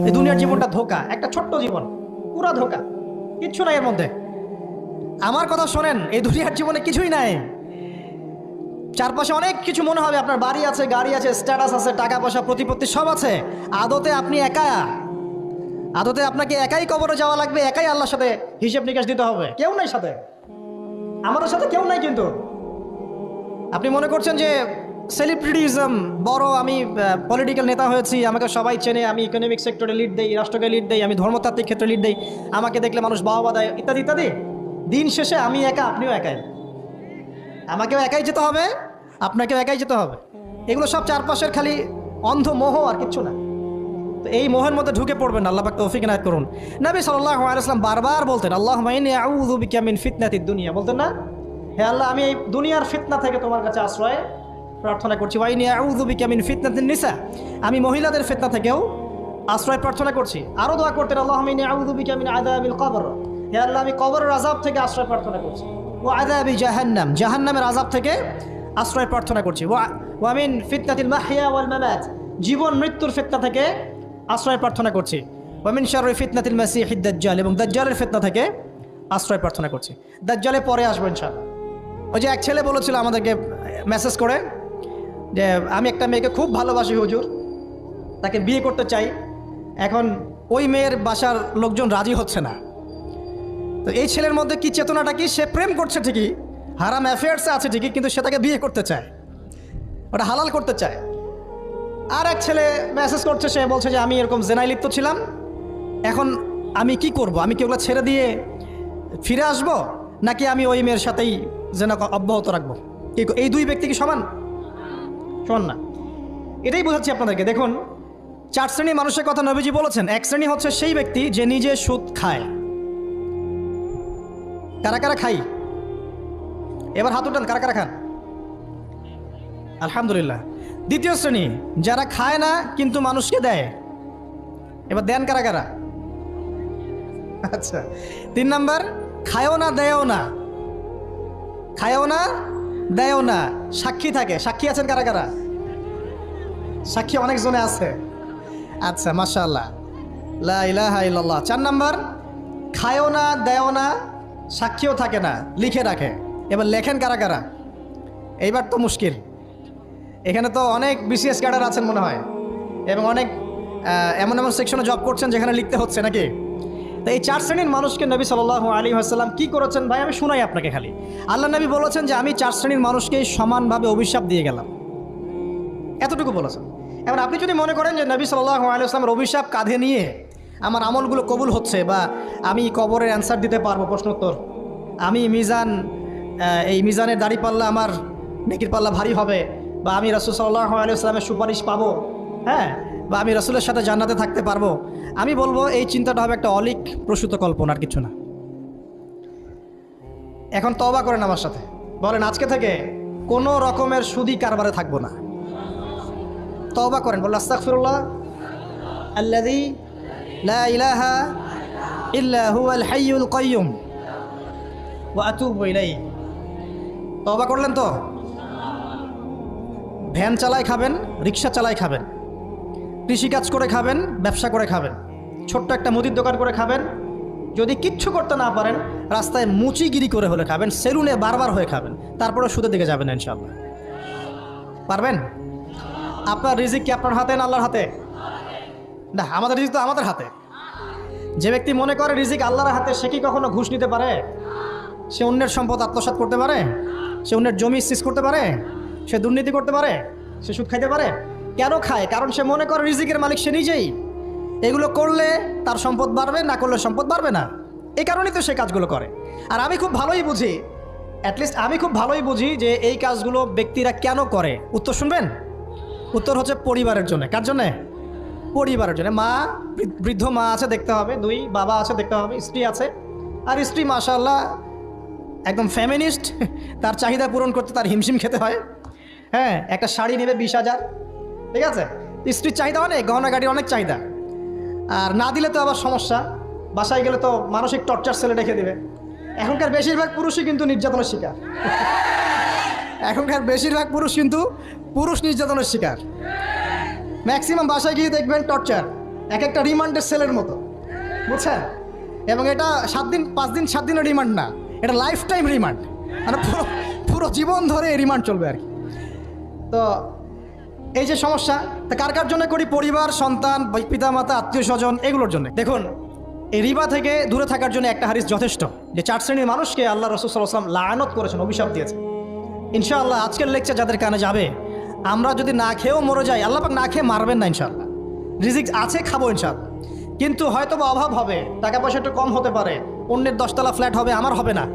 এই দুনিয়ার জীবনটা ধোঁকা, একটা ছোট্ট জীবন, পুরা ধোঁকা, কিচ্ছু নাই এর মধ্যে। আমার কথা শোনেন, এই দুনিয়ার জীবনে কিছুই নাই। চারপাশে অনেক কিছু মনে হবে, আপনার বাড়ি আছে, গাড়ি আছে, স্ট্যাটাস আছে, টাকা পয়সা, প্রতিপত্তি সব আছে। আদতে আপনি একা, আদতে আপনাকে একাই কবরে যাওয়া লাগবে, একাই আল্লাহর সাথে হিসেব নিকাশ দিতে হবে। কেউ নাই সাথে, আমাদের সাথে কেউ নাই। কিন্তু আপনি মনে করছেন যে সেলিব্রিটিজম বড়, আমি পলিটিক্যাল নেতা হয়েছি, আমাকে সবাই চেনে, আমি ইকোনমিক সেক্টরে লিড দেই, রাষ্ট্রকে লিড দেই, আমি ধর্মতাত্ত্বিক ক্ষেত্রে লিড দেই, আমাকে দেখলে মানুষ বাহবা দেয়, ইত্যাদি ইত্যাদি। দিন শেষে আমি একা, আপনিও একাই, আমাকেও একাই যেতে হবে, আপনাকেও একাই যেতে হবে। এগুলো সব চারপাশের খালি অন্ধ মোহ, আর কিচ্ছু না। তো এই মোহের মধ্যে ঢুকে পড়বেন, আল্লাহ পাক তৌফিক ইনায়াত করুন। নবী সাল্লাল্লাহু আলাইহি ওয়াসাল্লাম বারবার বলতেন, আল্লাহুম্মা ইন্নী আউযু বিকা মিন ফিতনাতিদ দুনিয়া, বলতেন না, হে আল্লাহ আমি এই দুনিয়ার ফিতনা থেকে তোমার কাছে আশ্রয় প্রার্থনা করছি। ওয়া ইন্নী আউযু বিকা মিন ফিতনাতিন নিসা, আমি মহিলাদের ফিতনা থেকেও আশ্রয় প্রার্থনা করছি। আরও দোয়া করতেন, আল্লাহুম্মা ইন্নী আউযু বিকা মিন আযাবিল কবর, হে আল্লাহ আমি কবরের আযাব থেকে আশ্রয় প্রার্থনা করছি। ওয়া আযাবি জাহান্নাম, জাহান্নামের আযাব থেকে আশ্রয় প্রার্থনা করছি। ওয়া মিন ফিতনাতিল মাহইয়া ওয়াল মামাত, জীবন মৃত্যুর ফিতনা থেকে আশ্রয় প্রার্থনা করছি। ওয়া মিন শাররি ফিতনাতিল মাসিহিদ দাজ্জাল, এবং দাজ্জালের ফিতনা থেকে আশ্রয় প্রার্থনা করছি। দাজ্জালে পরে আসবো ইনশাআল্লাহ। ওই যে এক ছেলে বলেছিল আমাদেরকে মেসেজ করে যে আমি একটা মেয়েকে খুব ভালোবাসি হুজুর, তাকে বিয়ে করতে চাই, এখন ওই মেয়ের বাসার লোকজন রাজি হচ্ছে না। তো এই ছেলের মধ্যে কি চেতনাটা কি, সে প্রেম করছে ঠিকই, হারাম অ্যাফেয়ার্সে আছে ঠিকই, কিন্তু সে তাকে বিয়ে করতে চায়, ওটা হালাল করতে চায়। আর এক ছেলে মেসেজ করছে, সে বলছে যে আমি এরকম জেনায় লিপ্ত ছিলাম, এখন আমি কি করব, আমি কি ওগুলো ছেড়ে দিয়ে ফিরে আসব, নাকি আমি ওই মেয়ের সাথেই জেনা অব্যাহত রাখবো? এই দুই ব্যক্তি কি সমান? সমান না। এটাই বোঝাচ্ছি আপনাদেরকে। দেখুন, চার শ্রেণীর মানুষের কথা নবীজি বলেছেন। এক শ্রেণী হচ্ছে সেই ব্যক্তি যে নিজে সুদ খায়। কারা কারা খাই? এবার হাত উঠান, কারা কারা খান? আলহামদুলিল্লাহ। দ্বিতীয় শ্রেণী, যারা খায় না কিন্তু মানুষকে দেয়। এবার দেন কারা কারা? আচ্ছা। তিন নাম্বার, খায়ও না দেয়ও না, খায়ও না দেয়ও না, সাক্ষী থাকে। সাক্ষী আছেন কারা কারা? সাক্ষী অনেকজনে আছে। আচ্ছা, মাশাআল্লাহ, লা ইলাহা ইল্লাল্লাহ। চার নাম্বার, খায়ও না দেয়ও না, সাক্ষীও থাকে না, লিখে রাখে। এবার লেখেন কারা কারা? এইবার তো মুশকিল। এখানে তো অনেক বিসিএস ক্যাডার আছেন মনে হয়, এবং অনেক এমন এমন সেকশনে জব করছেন যেখানে লিখতে হচ্ছে নাকি। তো এই চার শ্রেণীর মানুষকে নবী সাল্লাল্লাহু আলাইহি ওয়াসাল্লাম কি করেছেন ভাই, আমি শুনাই আপনাকে খালি। আল্লাহ নবী বলেছেন যে আমি চার শ্রেণীর মানুষকে সমানভাবে অভিশাপ দিয়ে গেলাম, এতটুকু বলেছেন। এবার আপনি যদি মনে করেন যে নবী সাল্লাল্লাহু আলাইহি ওয়াসাল্লামের অভিশাপ কাঁধে নিয়ে আমার আমলগুলো কবুল হচ্ছে, বা আমি কবরের অ্যান্সার দিতে পারবো, প্রশ্নোত্তর, আমি মিজান, এই মিজানের দাড়ি পাল্লা, আমার নেকির পাল্লা ভারী হবে, বা আমি রাসূল সাল্লাল্লাহু আলাইহি ওয়াসাল্লামের সুপারিশ পাবো, হ্যাঁ, বা আমি রাসূলের সাথে জান্নাতে থাকতে পারবো, আমি বলবো এই চিন্তাটা হবে একটা অলিক প্রসূত কল্পনা, আর কিছু না। এখন তওবা করেন আমার সাথে, বলেন আজকে থেকে কোনো রকমের সুদি কারবারে থাকবো না। তওবা করেন, বলেন আস্তাগফিরুল্লাহ আল্লাযী লা ইলাহা ইল্লা হুয়াল হাইয়ুল কাইয়্যুম ওয়া আতুবু ইলাইহি। তওবা করলেন তো? ভ্যান চালায় খাবেন, রিক্সা চালায় খাবেন, কৃষিকাজ করে খাবেন, ব্যবসা করে খাবেন, ছোট্ট একটা মুদির দোকান করে খাবেন, যদি কিচ্ছু করতে না পারেন রাস্তায় মুচিগিরি করে হলে খাবেন, সেলুনে বারবার হয়ে খাবেন, তারপরে সুদের দিকে যাবেন না ইনশাআল্লাহ। পারবেন? আপনার রিজিক কি আপনার হাতে না আল্লাহর হাতে? না, আমাদের রিজিক তো আমাদের হাতে। যে ব্যক্তি মনে করে রিজিক আল্লাহর হাতে, সে কি কখনো ঘুষ নিতে পারে? সে অন্যের সম্পদ আত্মসাৎ করতে পারে? সে অন্যের জমি সিজ করতে পারে? সে দুর্নীতি করতে পারে? সে সুদ খাইতে পারে? কেন খায়? কারণ সে মনে করে রিজিকের মালিক সে নিজেই। এগুলো করলে তার সম্পদ বাড়বে, না করলে সম্পদ বাড়বে না, এই কারণেই তো সে কাজগুলো করে। আর আমি খুব ভালোই বুঝি, অ্যাটলিস্ট আমি খুব ভালোই বুঝি যে এই কাজগুলো ব্যক্তিরা কেন করে। উত্তর শুনবেন? উত্তর হচ্ছে পরিবারের জন্য। কার জন্যে? পরিবারের জন্য। মা, বৃদ্ধ মা আছে দেখতে হবে, দুই বাবা আছে দেখতে হবে, স্ত্রী আছে, আর স্ত্রী মাশাআল্লাহ একদম ফেমিনিস্ট, তার চাহিদা পূরণ করতে তার হিমশিম খেতে হয়। হ্যাঁ, একটা শাড়ি নেবে 20,000, ঠিক আছে, স্ত্রীর চাহিদা অনেক, গহনা গাড়ির অনেক চাহিদা, আর না দিলে তো আবার সমস্যা, বাসায় গেলে তো মানসিক টর্চার সেলে রেখে দেবে। এখনকার বেশিরভাগ পুরুষই কিন্তু নির্যাতনের শিকার। এখনকার বেশিরভাগ পুরুষ কিন্তু পুরুষ নির্যাতনের শিকার। ম্যাক্সিমাম বাসায় গিয়ে দেখবেন টর্চার। এক একটা রিমান্ডের সেলের মতো, বুঝছেন? এবং এটা 7 দিন 5 দিন 7 দিনের রিমান্ড না, এটা লাইফ টাইম রিমান্ড, মানে পুরো পুরো জীবন ধরে এই রিমান্ড চলবে আর কি। তো এই যে সমস্যা, তা কার কার জন্য করি? পরিবার, সন্তান, পিতা মাতা, আত্মীয় স্বজন, এগুলোর জন্য। দেখুন, এই রিবা থেকে দূরে থাকার জন্য একটা হাদিস যথেষ্ট, যে 4 শ্রেণীর মানুষকে আল্লাহ রাসূল সাল্লাল্লাহু আলাইহি ওয়াসাল্লাম লাআনত করেছেন, অভিশাপ দিয়েছেন। ইনশাআল্লাহ আজকের লেকচার যাদের কানে যাবে, আমরা যদি না খেয়েও মরে যাই, আল্লাহ পাক না খেয়ে মারবেন না ইনশাআল্লাহ। রিজিক আছে, খাবো ইনশাআল্লাহ। কিন্তু হয়তো বা অভাব হবে, টাকা পয়সা একটু কম হতে পারে, অন্যের 10 তলা ফ্ল্যাট হবে, আমার হবে না,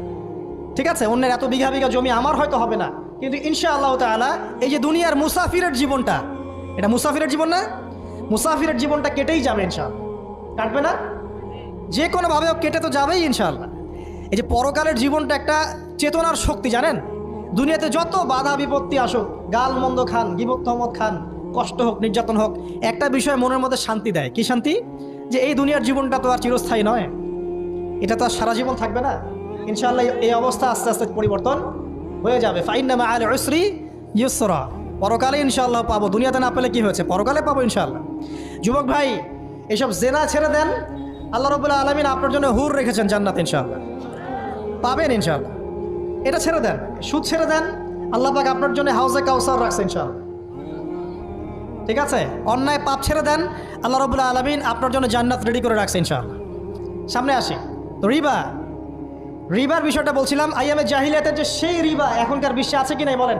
ঠিক আছে? অন্যের এত বিঘা বিঘা জমি আমার হয়তো হবে না, কিন্তু ইনশাআল্লাহ তাআলা এই যে দুনিয়ার মুসাফিরের জীবনটা, এটা মুসাফিরের জীবন না? মুসাফিরের জীবনটা কেটেই যাবে ইনশাআল্লাহ, কাটবে না? যে কোনোভাবে কেটে তো যাবেই ইনশাআল্লাহ। এই যে পরকালের জীবনটা একটা চেতনার শক্তি, জানেন? দুনিয়াতে যত বাধা বিপত্তি আসুক, গাল মন্দ খান, গীবত তহমত খান, কষ্ট হোক, নির্যাতন হোক, একটা বিষয় মনের মধ্যে শান্তি দেয়। কি শান্তি? যে এই দুনিয়ার জীবনটা তো আর চিরস্থায়ী নয়, এটা তো আর সারা জীবন থাকবে না। ইনশাআল্লাহ এই অবস্থা আস্তে আস্তে পরিবর্তন হয়ে যাবে। ফাইন্না মাআল উসরি ইউসরা, পরকালে ইনশাআল্লাহ পাবো। দুনিয়াতে না পেলে কি হয়েছে, পরকালে পাবো ইনশাআল্লাহ। যুবক ভাই, এসব জেনা ছেড়ে দেন, আল্লাহ রাব্বুল আলামিন আপনার জন্য হুর রেখেছেন জান্নাত, ইনশাআল্লাহ পাবেন ইনশাআল্লাহ। এটা ছেড়ে দেন, সুদ ছেড়ে দেন, আল্লাহ পাক আপনার জন্য হাউজে কাউসার রাখছে ইনশাআল্লাহ, ঠিক আছে? অন্যায় পাপ ছেড়ে দেন, আল্লাহ রাব্বুল আলামিন আপনার জন্য জান্নাত রেডি করে রাখছে ইনশাআল্লাহ। সামনে আসি তো, রিবার বিষয়টা বলছিলাম। আইয়ামে জাহিলিয়াতের যে সেই রিবা এখনকার বিশ্বে আছে কি নাই বলেন?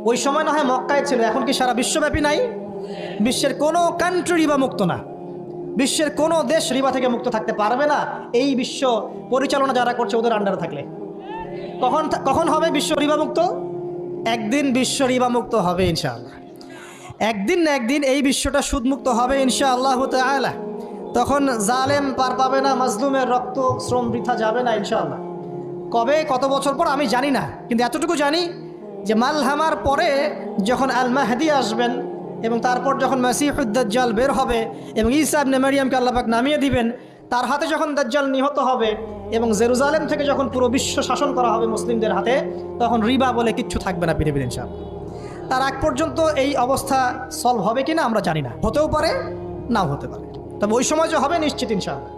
ওই সময় না হয় মক্কায় ছিল, এখন কি সারা বিশ্বব্যাপী নাই? বিশ্বের কোনো কান্ট্রি রিবা মুক্ত না, বিশ্বের কোনো দেশ রিবা থেকে মুক্ত থাকতে পারবে না, এই বিশ্ব পরিচালনা যারা করছে ওদের আন্ডারে থাকলে। কখন হবে বিশ্ব রিবা মুক্ত? একদিন বিশ্ব রিবা মুক্ত হবে ইনশাআল্লাহ। একদিন না একদিন এই বিশ্বটা সুদমুক্ত হবে ইনশাআল্লাহ তাআলা। তখন জালেম পার পাবে না, মাজলুমের রক্ত শ্রম বৃথা যাবে না ইনশাআল্লাহ। কবে, কত বছর পর আমি জানি না, কিন্তু এতটুকু জানি যে মালহামার পরে যখন আল মাহদি আসবেন, এবং তারপর যখন মাসিহুদ দাজ্জাল বের হবে এবং ঈসা ইবনে মারইয়ামকে আল্লাহ পাক নামিয়ে দিবেন, তার হাতে যখন দাজ্জাল নিহত হবে এবং জেরুজালেম থেকে যখন পুরো বিশ্ব শাসন করা হবে মুসলিমদের হাতে, তখন রিবা বলে কিচ্ছু থাকবে না পৃথিবীর ইনশাআল্লাহ। তার আগ পর্যন্ত এই অবস্থা সলভ হবে কিনা আমরা জানি না, হতেও পারে নাও হতে পারে, তবে ওই সময় যে হবে নিশ্চিত ইনশাআল্লাহ।